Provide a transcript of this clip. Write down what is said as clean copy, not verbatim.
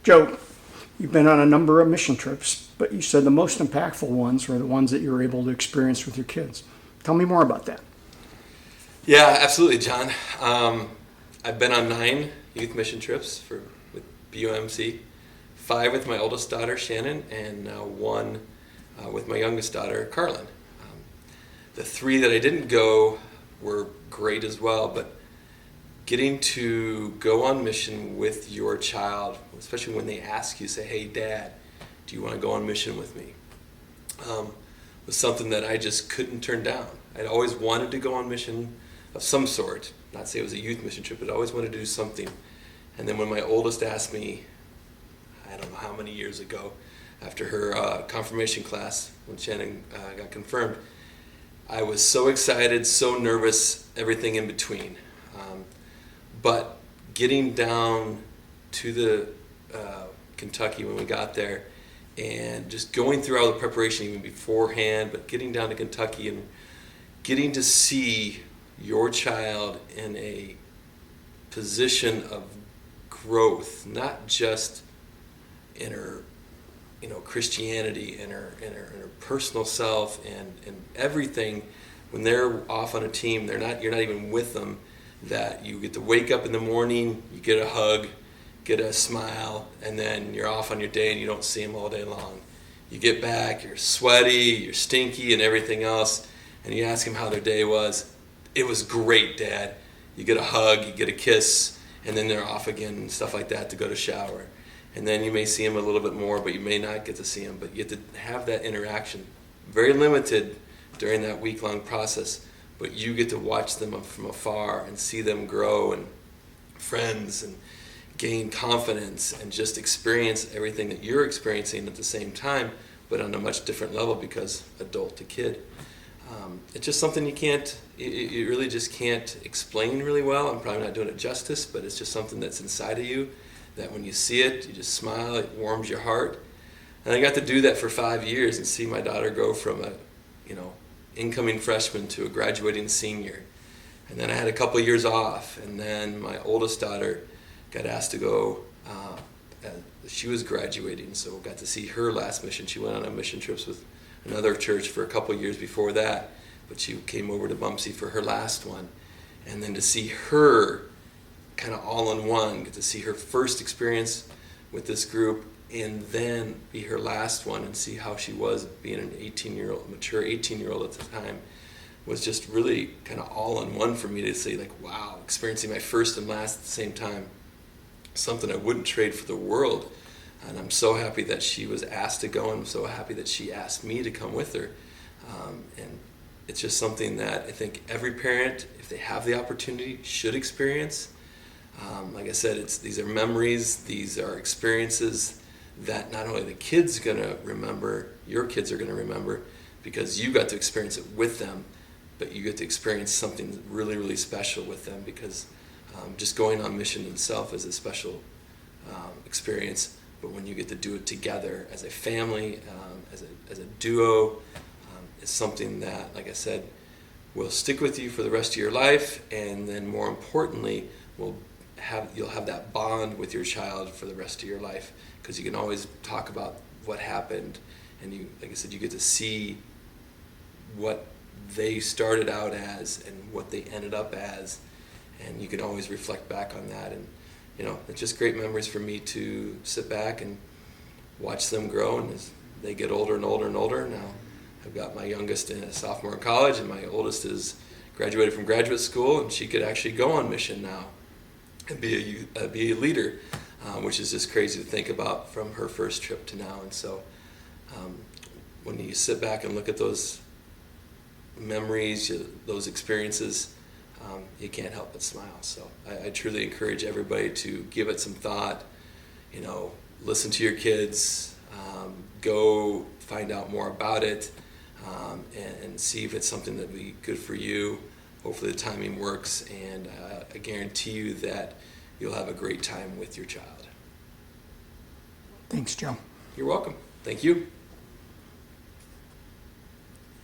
Joe, you've been on a number of mission trips, but you said the most impactful ones were the ones that you were able to experience with your kids. Tell me more about that. Yeah, absolutely, John. I've been on 9 youth mission trips with BUMC, 5 with my oldest daughter, Shannon, and now 1 with my youngest daughter, Carlin. The 3 that I didn't go were great as well, but getting to go on mission with your child, especially when they ask you, say, hey, Dad, do you want to go on mission with me? Was something that I just couldn't turn down. I'd always wanted to go on mission of some sort. Not say it was a youth mission trip, but I always wanted to do something. And then when my oldest asked me, I don't know how many years ago, after her confirmation class, when Shannon got confirmed, I was so excited, so nervous, everything in between. But getting down to the Kentucky when we got there, and just going through all the preparation even beforehand, but getting down to Kentucky and getting to see your child in a position of growth, not just in her, Christianity, in her personal self, and everything. When they're off on a team, you're not even with them. That you get to wake up in the morning, you get a hug, get a smile, and then you're off on your day and you don't see them all day long. You get back, you're sweaty, you're stinky, and everything else, and you ask them how their day was. It was great, Dad. You get a hug, you get a kiss, and then they're off again and stuff like that to go to shower. And then you may see them a little bit more, but you may not get to see them. But you get to have that interaction. Very limited during that week-long process, but you get to watch them from afar and see them grow and friends and gain confidence and just experience everything that you're experiencing at the same time, but on a much different level because adult to kid. It's just something you really just can't explain really well. I'm probably not doing it justice, but it's just something that's inside of you that when you see it, you just smile, it warms your heart. And I got to do that for 5 years and see my daughter go from a, incoming freshman to a graduating senior. And then I had a couple of years off, and then my oldest daughter got asked to go, she was graduating, so got to see her last mission. She went on a mission trips with another church for a couple of years before that, but she came over to Bumsey for her last one. And then to see her kind of all in one, get to see her first experience with this group, and then be her last one and see how she was being an 18-year-old, mature 18-year-old at the time, was just really kind of all in one for me to say, like, wow, experiencing my first and last at the same time. Something I wouldn't trade for the world. And I'm so happy that she was asked to go, and I'm so happy that she asked me to come with her. And it's just something that I think every parent, if they have the opportunity, should experience. Like I said, these are memories, these are experiences that not only the kids going to remember, your kids are going to remember, because you got to experience it with them, but you get to experience something really, really special with them, because just going on mission itself is a special experience. But when you get to do it together as a family, as a duo, it's something that, like I said, will stick with you for the rest of your life, and then more importantly, you'll have that bond with your child for the rest of your life, because you can always talk about what happened, and you, like I said, you get to see what they started out as and what they ended up as, and you can always reflect back on that. And it's just great memories for me to sit back and watch them grow, and as they get older and older and older. Now I've got my youngest a sophomore in college, and my oldest is graduated from graduate school, and she could actually go on mission now and be a leader, which is just crazy to think about from her first trip to now. And so when you sit back and look at those memories, those experiences, you can't help but smile. So I truly encourage everybody to give it some thought, listen to your kids, go find out more about it, and see if it's something that would be good for you. Hopefully the timing works, and I guarantee you that you'll have a great time with your child. Thanks, Joe. You're welcome. Thank you.